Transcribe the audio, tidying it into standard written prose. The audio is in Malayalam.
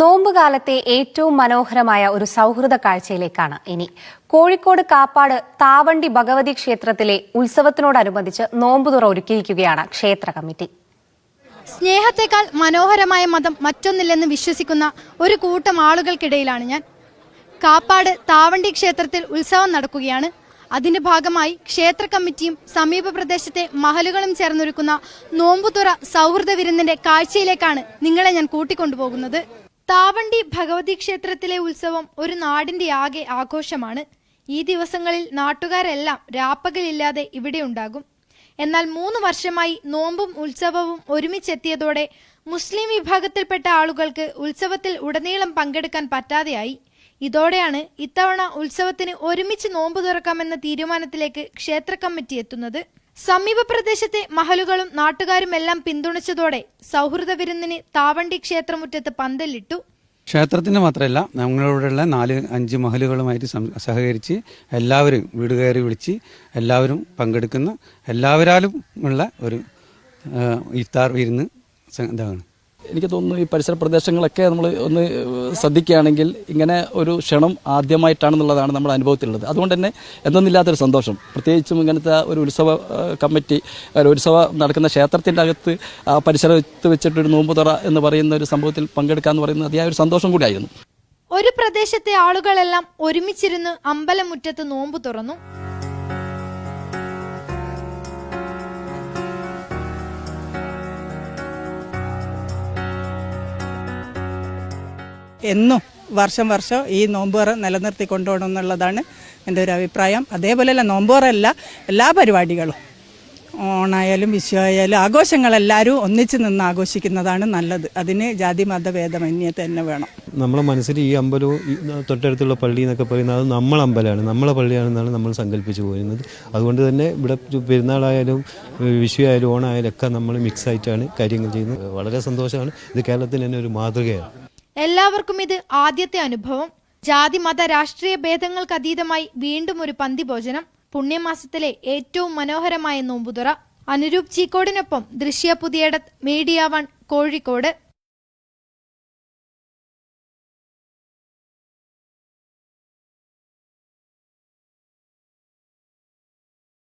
നോമ്പുകാലത്തെ ഏറ്റവും മനോഹരമായ ഒരു സൗഹൃദ കാഴ്ചയിലേക്കാണ് ഇനി. കോഴിക്കോട് കാപ്പാട് താവണ്ടി ഭഗവതി ക്ഷേത്രത്തിലെ ഉത്സവത്തിനോടനുബന്ധിച്ച് നോമ്പുതുറ ഒരുക്കിയിരിക്കുകയാണ് ക്ഷേത്ര കമ്മിറ്റി. സ്നേഹത്തെക്കാൾ മനോഹരമായ മതം മറ്റൊന്നില്ലെന്ന് വിശ്വസിക്കുന്ന ഒരു കൂട്ടം ആളുകൾക്കിടയിലാണ് ഞാൻ. കാപ്പാട് താവണ്ടി ക്ഷേത്രത്തിൽ ഉത്സവം നടക്കുകയാണ്. അതിന്റെ ഭാഗമായി ക്ഷേത്ര കമ്മിറ്റിയും സമീപ പ്രദേശത്തെ മഹലുകളും ചേർന്നൊരുക്കുന്ന നോമ്പുതുറ സൗഹൃദ വിരുന്നിന്റെ കാഴ്ചയിലേക്കാണ് നിങ്ങളെ ഞാൻ കൂട്ടിക്കൊണ്ടുപോകുന്നത്. താവണ്ടി ഭഗവതി ക്ഷേത്രത്തിലെ ഉത്സവം ഒരു നാടിന്റെ ആകെ ആഘോഷമാണ്. ഈ ദിവസങ്ങളിൽ നാട്ടുകാരെല്ലാം രാപ്പകലില്ലാതെ ഇവിടെ ഉണ്ടാകും. എന്നാൽ 3 വർഷമായി നോമ്പും ഉത്സവവും ഒരുമിച്ചെത്തിയതോടെ മുസ്ലിം വിഭാഗത്തിൽപ്പെട്ട ആളുകൾക്ക് ഉത്സവത്തിൽ ഉടനീളം പങ്കെടുക്കാൻ പറ്റാതെയായി. ഇതോടെയാണ് ഇത്തവണ ഉത്സവത്തിന് ഒരുമിച്ച് നോമ്പ് തുറക്കാമെന്ന തീരുമാനത്തിലേക്ക് ക്ഷേത്ര കമ്മിറ്റി എത്തുന്നത്. സമീപ പ്രദേശത്തെ മഹലുകളും നാട്ടുകാരുമെല്ലാം പിന്തുണച്ചതോടെ സൗഹൃദ വിരുന്നിന് താവണ്ടി ക്ഷേത്രമുറ്റത്ത് പന്തലിട്ടു. ക്ഷേത്രത്തിന് മാത്രമല്ല, ഞങ്ങളിവിടെയുള്ള 4-5 മഹലുകളുമായിട്ട് സഹകരിച്ച് എല്ലാവരും വീട് കയറി വിളിച്ച് എല്ലാവരും പങ്കെടുക്കുന്ന എല്ലാവരാലും ഉള്ള ഒരു ഇഫ്താർ വിരുന്ന് ഇതാണ്. എനിക്ക് തോന്നുന്നു ഈ പരിസര പ്രദേശങ്ങളൊക്കെ നമ്മൾ ഒന്ന് ശ്രദ്ധിക്കുകയാണെങ്കിൽ ഇങ്ങനെ ഒരു ക്ഷണം ആദ്യമായിട്ടാണെന്നുള്ളതാണ് നമ്മുടെ അനുഭവത്തിലുള്ളത്. അതുകൊണ്ട് തന്നെ എന്തൊന്നില്ലാത്തൊരു സന്തോഷം. പ്രത്യേകിച്ചും ഇങ്ങനത്തെ ഒരു ഉത്സവ കമ്മിറ്റി ഉത്സവം നടക്കുന്ന ക്ഷേത്രത്തിൻ്റെ അകത്ത് പരിസരത്ത് വെച്ചിട്ടൊരു നോമ്പുതുറ എന്ന് പറയുന്ന ഒരു സംഭവത്തിൽ പങ്കെടുക്കുക എന്ന് പറയുന്നത് അതിയായ ഒരു സന്തോഷം കൂടിയായിരുന്നു. ഒരു പ്രദേശത്തെ ആളുകളെല്ലാം ഒരുമിച്ചിരുന്ന് അമ്പലമുറ്റത്ത് നോമ്പ് തുറന്നു. എന്നും വർഷം ഈ നോമ്പുറ നിലനിർത്തി കൊണ്ടുപോകണം എന്നുള്ളതാണ് എൻ്റെ ഒരു അഭിപ്രായം. അതേപോലെയല്ല നോമ്പുറല്ല എല്ലാ പരിപാടികളും, ഓണായാലും വിഷു ആയാലും ആഘോഷങ്ങളെല്ലാവരും ഒന്നിച്ച് നിന്ന് ആഘോഷിക്കുന്നതാണ് നല്ലത്. അതിന് ജാതി മത ഭേദമന്യേ തന്നെ വേണം. നമ്മളെ മനസ്സിൽ ഈ അമ്പലവും തൊട്ടടുത്തുള്ള പള്ളി എന്നൊക്കെ പറയുന്നത് അത് നമ്മളെ അമ്പലമാണ്, നമ്മളെ പള്ളിയാണെന്നാണ് നമ്മൾ സങ്കല്പിച്ച് പോരുന്നത്. അതുകൊണ്ട് തന്നെ ഇവിടെ പെരുന്നാളായാലും വിഷു ആയാലും ഓണായാലും ഒക്കെ നമ്മൾ മിക്സ് ആയിട്ടാണ് കാര്യങ്ങൾ ചെയ്യുന്നത്. വളരെ സന്തോഷമാണ്. ഇത് കേരളത്തിന് തന്നെ ഒരു മാതൃകയാണ്. എല്ലാവർക്കും ഇത് ആദ്യത്തെ അനുഭവം. ജാതി മത രാഷ്ട്രീയ ഭേദങ്ങൾക്ക് അതീതമായി വീണ്ടും ഒരു പന്തി ഭോജനം. പുണ്യമാസത്തിലെ ഏറ്റവും മനോഹരമായ നോമ്പുതുറ. അനുരൂപ് ചീക്കോടിനൊപ്പം ദൃശ്യ പുതിയടത്ത്, മീഡിയ 1, കോഴിക്കോട്.